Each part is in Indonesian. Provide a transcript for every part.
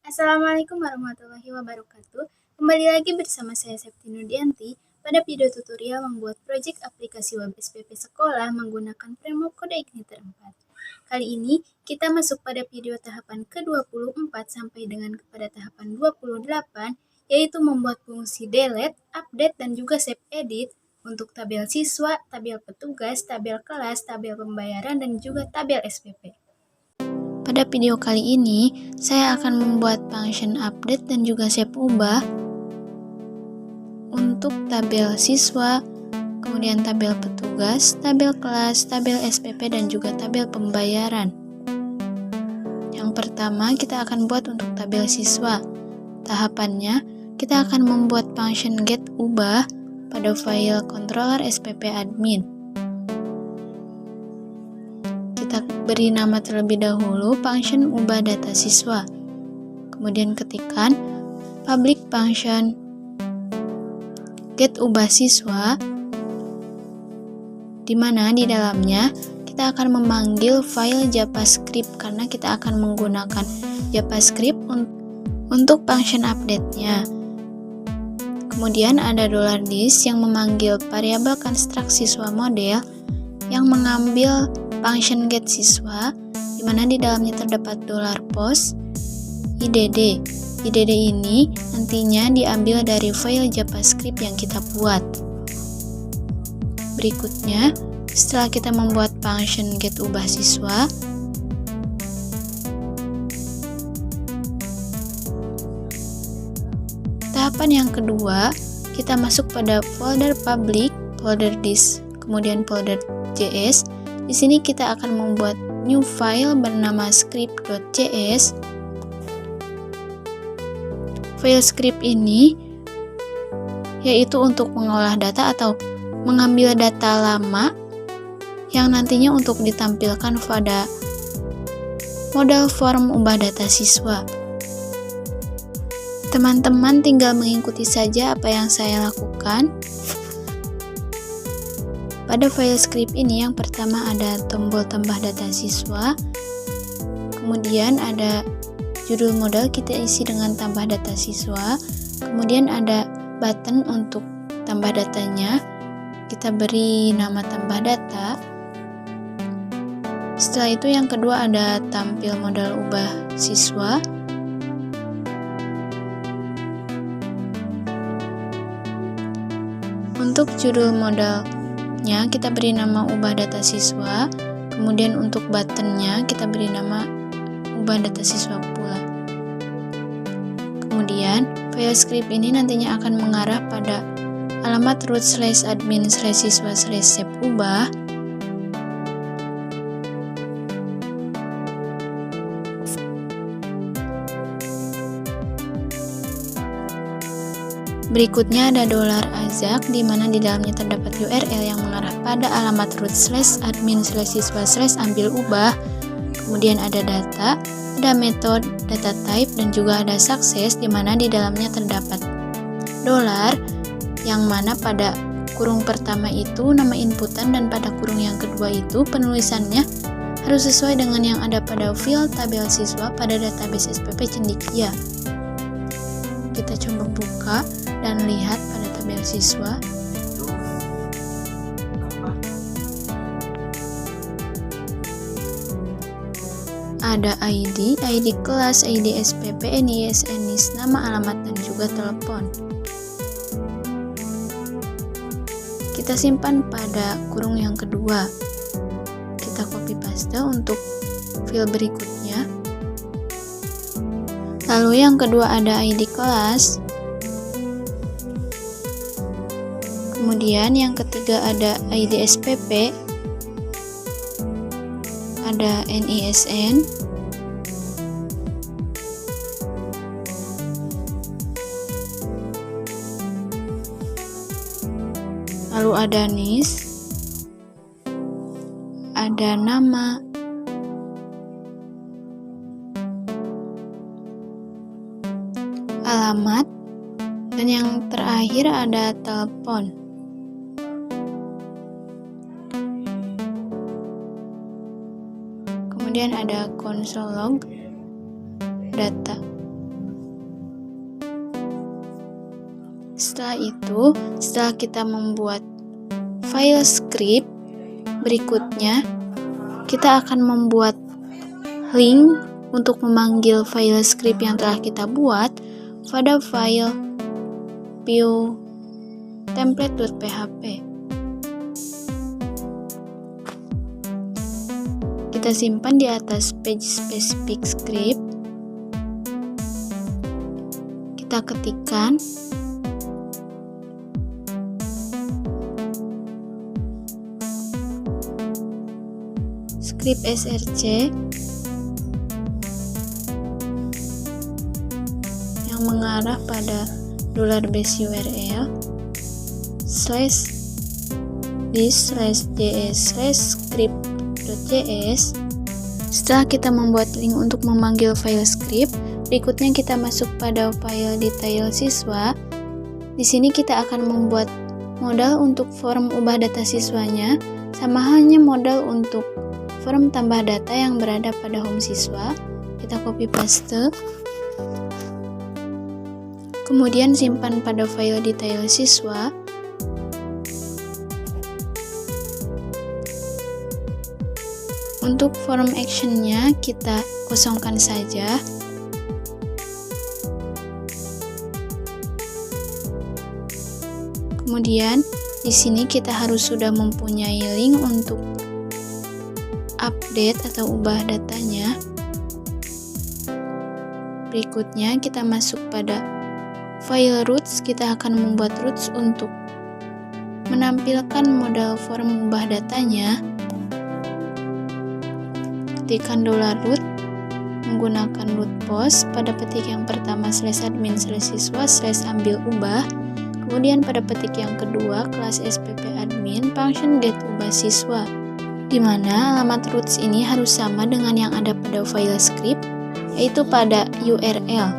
Assalamualaikum warahmatullahi wabarakatuh. Kembali lagi bersama saya Septi Nurdianti pada video tutorial membuat proyek aplikasi web SPP sekolah menggunakan framework kode Igniter 4. Kali ini kita masuk pada video tahapan ke-24 sampai dengan kepada tahapan 28, yaitu membuat fungsi delete, update, dan juga save edit untuk tabel siswa, tabel petugas, tabel kelas, tabel pembayaran, dan juga tabel SPP. Pada video kali ini, saya akan membuat function update dan juga save ubah untuk tabel siswa, kemudian tabel petugas, tabel kelas, tabel SPP, dan juga tabel pembayaran. Yang pertama, kita akan buat untuk tabel siswa. Tahapannya, kita akan membuat function get ubah pada file controller SPP admin. Kita beri nama terlebih dahulu function ubah data siswa. Kemudian ketikkan public function get ubah siswa, di mana di dalamnya kita akan memanggil file JavaScript karena kita akan menggunakan JavaScript untuk function update-nya. Kemudian ada $this yang memanggil variabel konstruk siswa model yang mengambil function get siswa, di mana di dalamnya terdapat $post IDD. IDD ini nantinya diambil dari file JavaScript yang kita buat. Berikutnya, setelah kita membuat function get ubah siswa, tahapan yang kedua, kita masuk pada folder public, folder this, kemudian folder js. Di sini kita akan membuat new file bernama script.js. File script ini yaitu untuk mengolah data atau mengambil data lama yang nantinya untuk ditampilkan pada modal form ubah data siswa. Teman-teman tinggal mengikuti saja apa yang saya lakukan. Pada file script ini yang pertama ada tombol tambah data siswa, kemudian ada judul modal kita isi dengan tambah data siswa, kemudian ada button untuk tambah datanya, kita beri nama tambah data. Setelah itu yang kedua ada tampil modal ubah siswa. Untuk judul modalnya kita beri nama ubah data siswa, kemudian untuk buttonnya kita beri nama ubah data siswa pula. Kemudian file script ini nantinya akan mengarah pada alamat root/admin/siswa/save ubah. Berikutnya ada $azak, di mana di dalamnya terdapat URL yang mengarah pada alamat root/admin/siswa/ambil ubah. Kemudian ada data, ada method, data type, dan juga ada success, di mana di dalamnya terdapat $, yang mana pada kurung pertama itu nama inputan dan pada kurung yang kedua itu penulisannya harus sesuai dengan yang ada pada file tabel siswa pada database SPP Cendikia. Kita coba buka dan lihat pada tabel siswa. Ada ID kelas, ID SPP, NIS, nama, alamat, dan juga telepon. Kita simpan pada kurung yang kedua. Kita copy paste untuk file berikutnya. Lalu yang kedua ada ID kelas. Kemudian yang ketiga ada ID SPP, ada NISN, lalu ada NIS, ada nama, alamat, dan yang terakhir ada telepon. Kemudian ada console log data. Setelah itu, setelah kita membuat file script, berikutnya kita akan membuat link untuk memanggil file script yang telah kita buat pada file view template.php. Kita simpan di atas page specific script. Kita ketikkan script src yang mengarah pada $base URL /this/js/script.js. Setelah kita membuat link untuk memanggil file script, berikutnya kita masuk pada file detail siswa. Di sini kita akan membuat modal untuk form ubah data siswanya, sama halnya modal untuk form tambah data yang berada pada home siswa. Kita copy paste. Kemudian simpan pada file detail siswa. Untuk form actionnya kita kosongkan saja. Kemudian di sini kita harus sudah mempunyai link untuk update atau ubah datanya. Berikutnya kita masuk pada file roots. Kita akan membuat roots untuk menampilkan modal form ubah datanya. Ketikkan $root menggunakan root post pada petik yang pertama /admin/siswa/ambil ubah. Kemudian pada petik yang kedua kelas spp_admin function get ubah siswa, di mana alamat roots ini harus sama dengan yang ada pada file script, yaitu pada URL.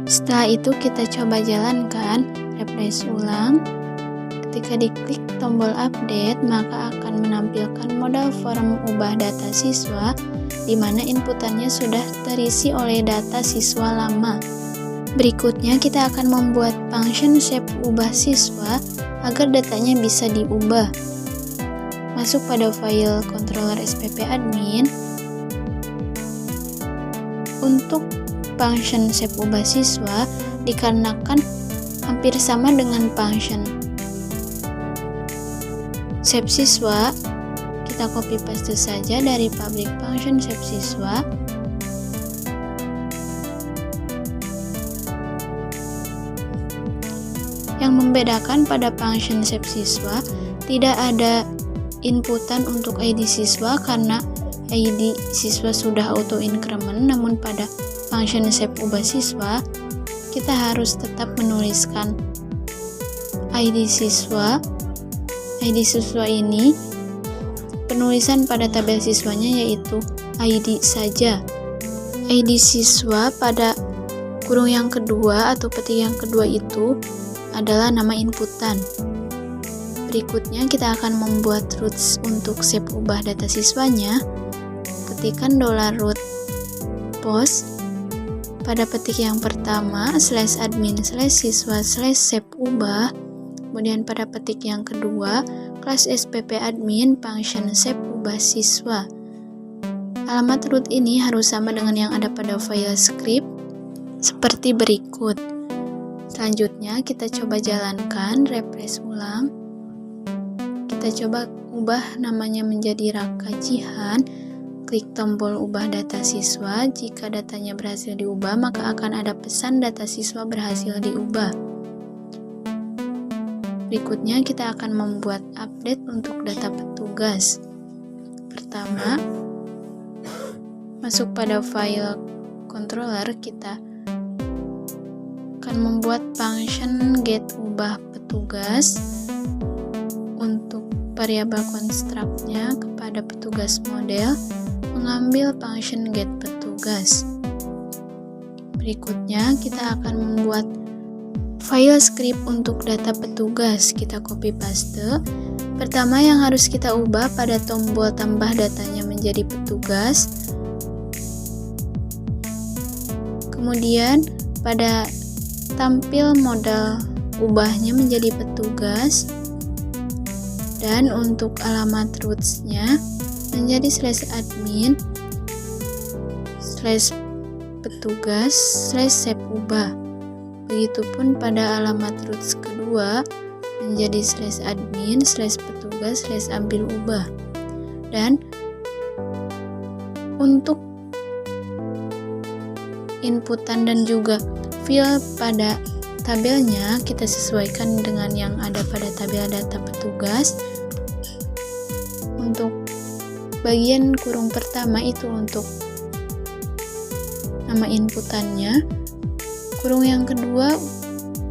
Setelah itu kita coba jalankan, refresh ulang. Ketika diklik tombol update, maka akan menampilkan modal form ubah data siswa, di mana inputannya sudah terisi oleh data siswa lama. Berikutnya kita akan membuat function shape ubah siswa agar datanya bisa diubah. Masuk pada file controller spp_admin. Untuk function shape ubah siswa dikarenakan hampir sama dengan function shape siswa, kita copy paste saja dari public function shape siswa. Yang membedakan pada function shape siswa, tidak ada inputan untuk ID siswa karena ID siswa sudah auto increment, namun pada function shape ubah siswa kita harus tetap menuliskan ID siswa. ID siswa ini penulisan pada tabel siswanya yaitu ID saja. ID siswa pada kurung yang kedua atau petik yang kedua itu adalah nama inputan. Berikutnya kita akan membuat roots untuk shape ubah data siswanya. Ketikkan $root post pada petik yang pertama /admin/siswa/shape ubah. Kemudian pada petik yang kedua kelas spp_admin function shape ubah siswa. Alamat root ini harus sama dengan yang ada pada file script seperti berikut. Selanjutnya kita coba jalankan, refresh ulang. Kita coba ubah namanya menjadi Raka Jihan. Klik tombol ubah data siswa. Jika datanya berhasil diubah, maka akan ada pesan data siswa berhasil diubah. Berikutnya kita akan membuat update untuk data petugas. Pertama, masuk pada file controller, kita akan membuat function get ubah petugas. Untuk variabel construct-nya kepada petugas model, mengambil function get petugas. Berikutnya kita akan membuat file script untuk data petugas. Kita copy paste. Pertama yang harus kita ubah pada tombol tambah datanya menjadi petugas. Kemudian pada tampil modal ubahnya menjadi petugas. Dan untuk alamat roots-nya menjadi /admin /petugas/save ubah. Begitupun pada alamat roots kedua menjadi /admin /petugas/ambil ubah. Dan untuk inputan dan juga fill pada tabelnya kita sesuaikan dengan yang ada pada tabel data petugas. Untuk bagian kurung pertama itu untuk nama inputannya. Kurung yang kedua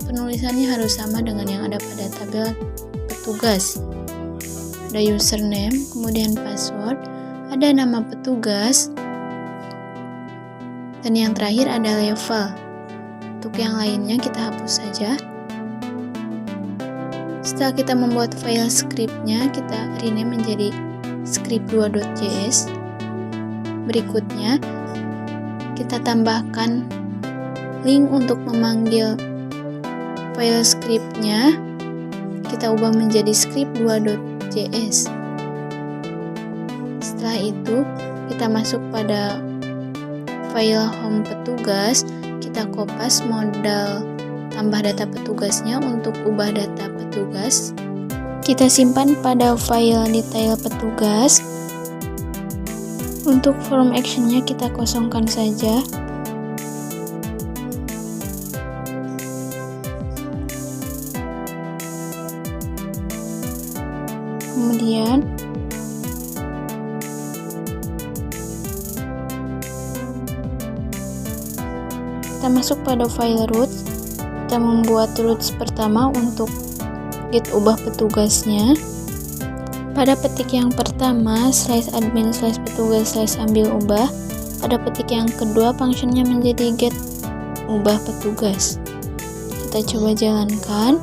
penulisannya harus sama dengan yang ada pada tabel petugas. Ada username, kemudian password, ada nama petugas, dan yang terakhir ada level. Untuk yang lainnya kita hapus saja. Setelah kita membuat file scriptnya, kita rename menjadi script2.js. Berikutnya kita tambahkan link untuk memanggil file scriptnya, kita ubah menjadi script2.js. Setelah itu kita masuk pada file home petugas, kita kopas modal tambah data petugasnya untuk ubah data petugas. Kita simpan pada file detail petugas. Untuk form actionnya kita kosongkan saja. Kemudian kita masuk pada file roots. Kita membuat roots pertama untuk get ubah petugasnya. Pada petik yang pertama /admin /petugas/ambil ubah. Pada petik yang kedua functionnya menjadi get ubah petugas. Kita coba jalankan.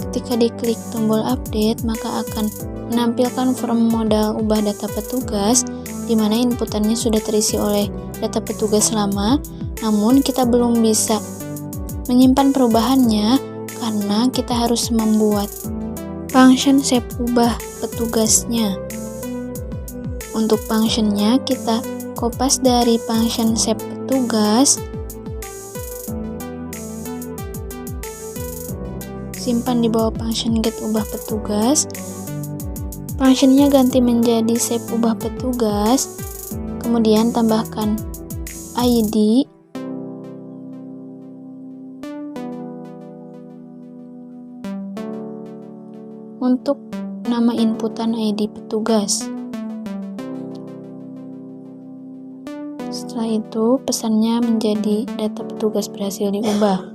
Ketika diklik tombol update, maka akan menampilkan form modal ubah data petugas, di mana inputannya sudah terisi oleh data petugas lama, namun kita belum bisa menyimpan perubahannya karena kita harus membuat function save ubah petugasnya. Untuk functionnya kita kopas dari function save petugas, simpan di bawah function get ubah petugas. Functionnya ganti menjadi save ubah petugas, kemudian tambahkan ID, untuk nama inputan ID petugas. Setelah itu pesannya menjadi data petugas berhasil diubah.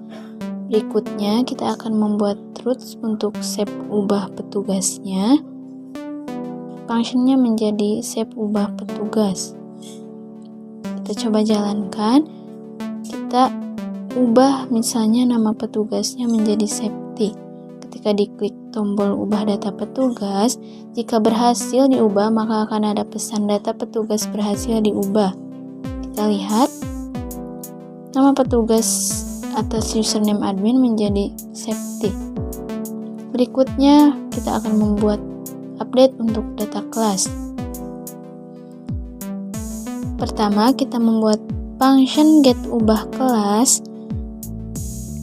Berikutnya kita akan membuat roots untuk save ubah petugasnya. Functionnya menjadi save ubah petugas. Kita coba jalankan. Kita ubah misalnya nama petugasnya menjadi safety. Ketika diklik tombol ubah data petugas, jika berhasil diubah maka akan ada pesan data petugas berhasil diubah. Kita lihat nama petugas atas username admin menjadi safety. Berikutnya kita akan membuat update untuk data kelas. Pertama kita membuat function get ubah kelas,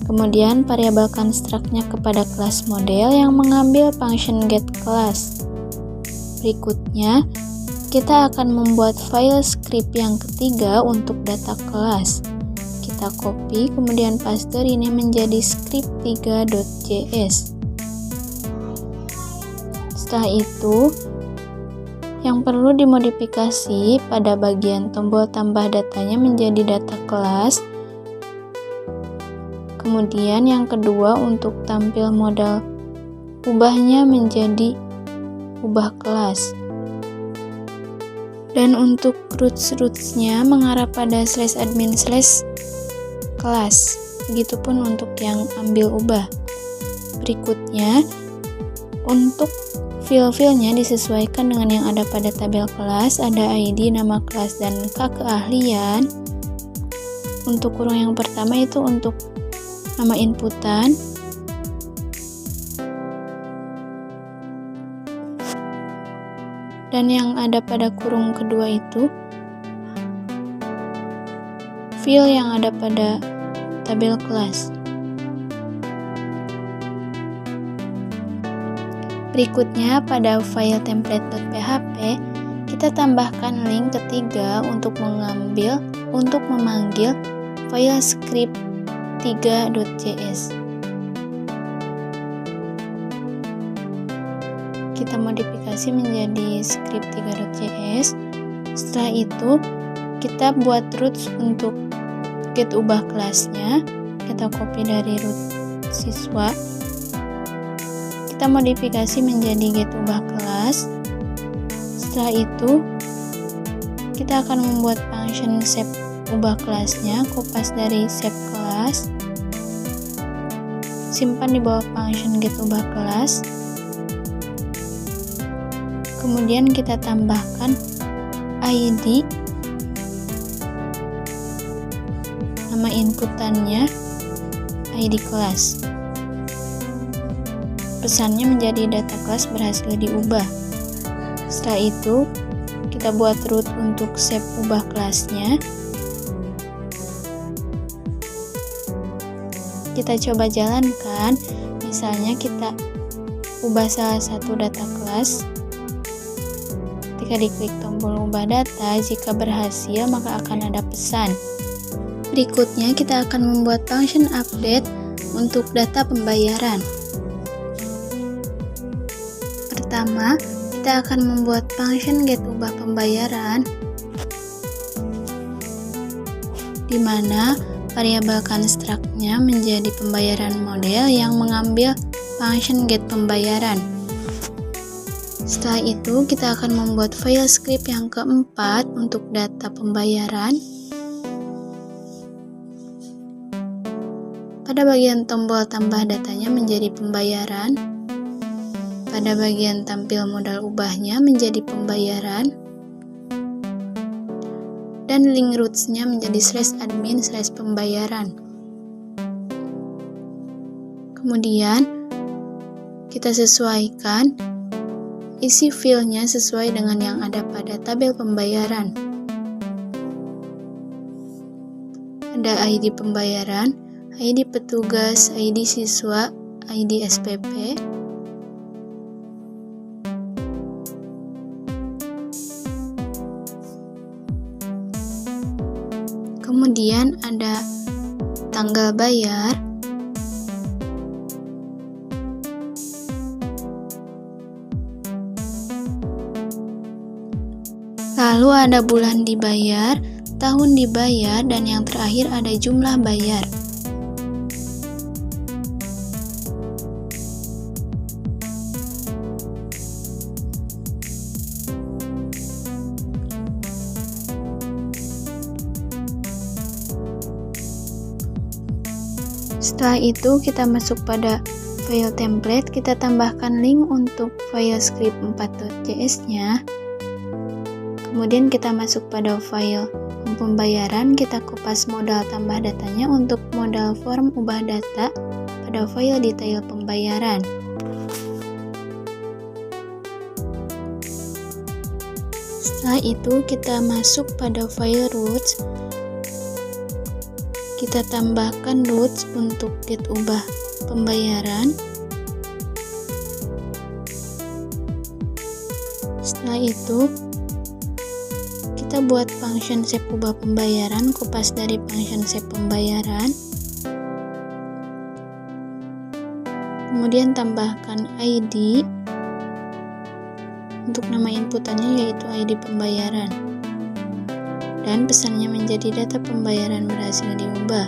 kemudian variabel construct-nya kepada kelas model yang mengambil function get kelas. Berikutnya kita akan membuat file script yang ketiga untuk data kelas. Kita copy kemudian paste ini menjadi script3.js. Setelah itu yang perlu dimodifikasi pada bagian tombol tambah datanya menjadi data kelas. Kemudian yang kedua untuk tampil modal ubahnya menjadi ubah kelas. Dan untuk roots-nya mengarah pada /admin kelas. Begitupun untuk yang ambil ubah. Berikutnya Untuk field-fieldnya disesuaikan dengan yang ada pada tabel kelas, ada ID, nama kelas, dan keahlian. Untuk kurung yang pertama itu untuk nama inputan, dan yang ada pada kurung kedua itu field yang ada pada tabel kelas. Berikutnya pada file template.php kita tambahkan link ketiga untuk memanggil file script 3.js. Kita modifikasi menjadi script 3.js. Setelah itu kita buat roots untuk get ubah kelasnya. Kita copy dari root siswa. Kita modifikasi menjadi get ubah kelas. Setelah itu kita akan membuat function save ubah kelasnya. Kopas dari save kelas, simpan di bawah function get ubah kelas. Kemudian kita tambahkan ID, nama inputannya ID kelas. Pesannya menjadi data kelas berhasil diubah. Setelah itu kita buat root untuk save ubah kelasnya. Kita coba jalankan, misalnya kita ubah salah satu data kelas. Ketika diklik tombol ubah data, jika berhasil maka akan ada pesan. Berikutnya kita akan membuat function update untuk data pembayaran. Pertama, kita akan membuat function get ubah pembayaran, di mana variabel construct-nya menjadi pembayaran model yang mengambil function get pembayaran. Setelah itu kita akan membuat file script yang keempat untuk data pembayaran. Pada bagian tombol tambah datanya menjadi pembayaran. Pada bagian tampil modal ubahnya menjadi pembayaran. Dan link roots-nya menjadi /admin/pembayaran. Kemudian kita sesuaikan isi file-nya sesuai dengan yang ada pada tabel pembayaran. Ada ID pembayaran, ID petugas, ID siswa, ID SPP. Kemudian ada tanggal bayar, lalu ada bulan dibayar, tahun dibayar, dan yang terakhir ada jumlah bayar. Setelah itu kita masuk pada file template, kita tambahkan link untuk file script 4.js nya. Kemudian kita masuk pada file pembayaran, kita kopas modal tambah datanya untuk modal form ubah data pada file detail pembayaran. Setelah itu kita masuk pada file roots. Kita tambahkan roots untuk get ubah pembayaran. Setelah itu kita buat function save ubah pembayaran, kopas dari function save pembayaran. Kemudian tambahkan ID untuk nama inputannya yaitu ID pembayaran. Dan pesannya menjadi data pembayaran berhasil diubah.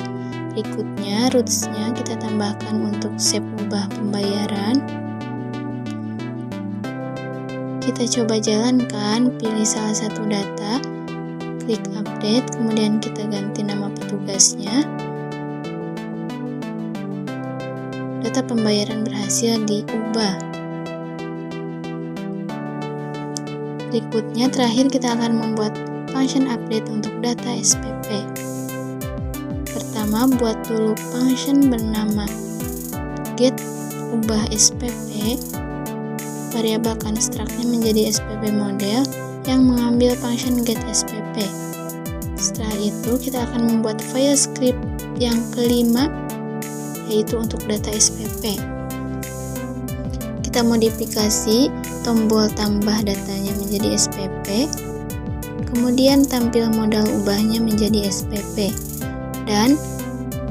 Berikutnya roots-nya kita tambahkan untuk save ubah pembayaran. Kita coba jalankan, pilih salah satu data, klik update, kemudian kita ganti nama petugasnya. Data pembayaran berhasil diubah. Berikutnya terakhir kita akan membuat function update untuk data SPP. Pertama, buat dulu function bernama get ubah SPP, variabel construct-nya menjadi SPP model yang mengambil function get SPP. Setelah itu kita akan membuat file script yang kelima, yaitu untuk data SPP. Kita modifikasi tombol tambah datanya menjadi SPP, kemudian tampil modal ubahnya menjadi SPP, dan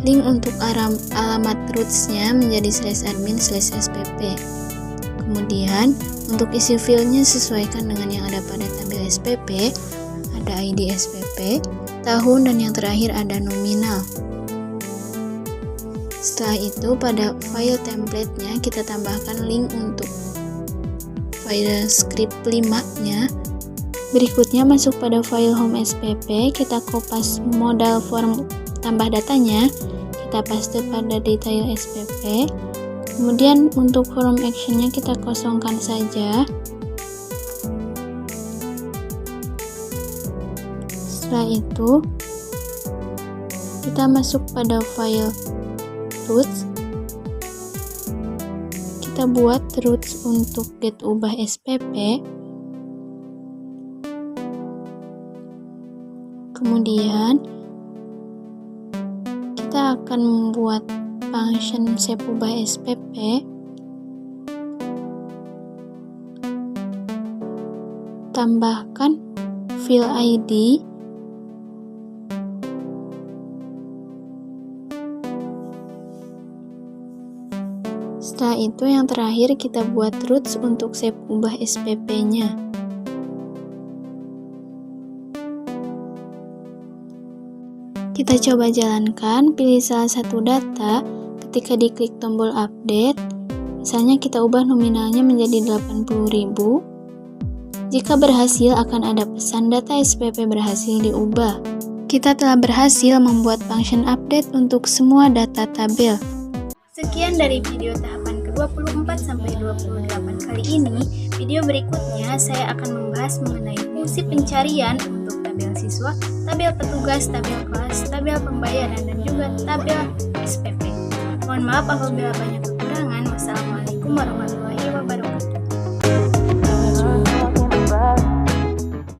link untuk alamat roots-nya menjadi /admin/spp. Kemudian untuk isi filenya sesuaikan dengan yang ada pada tabel SPP, ada ID SPP, tahun, dan yang terakhir ada nominal. Setelah itu pada file template-nya kita tambahkan link untuk file script 5-nya. Berikutnya masuk pada file home SPP, kita kopas modal form tambah datanya, kita paste pada detail SPP. Kemudian untuk form action-nya kita kosongkan saja. Setelah itu kita masuk pada file roots, kita buat roots untuk get ubah SPP, kemudian kita akan membuat function save ubah SPP, tambahkan field ID, setelah itu yang terakhir kita buat roots untuk save ubah SPP-nya. Kita coba jalankan, pilih salah satu data, ketika diklik tombol update, misalnya kita ubah nominalnya menjadi 80.000. Jika berhasil akan ada pesan data SPP berhasil diubah. Kita telah berhasil membuat function update untuk semua data tabel. Sekian dari video tahapan ke-24 sampai 28 kali ini. Video berikutnya saya akan membahas mengenai fungsi pencarian untuk tabel siswa, tabel petugas, tabel kelas, tabel pembayaran, dan juga tabel SPP. Mohon maaf apabila banyak kekurangan. Wassalamualaikum warahmatullahi wabarakatuh.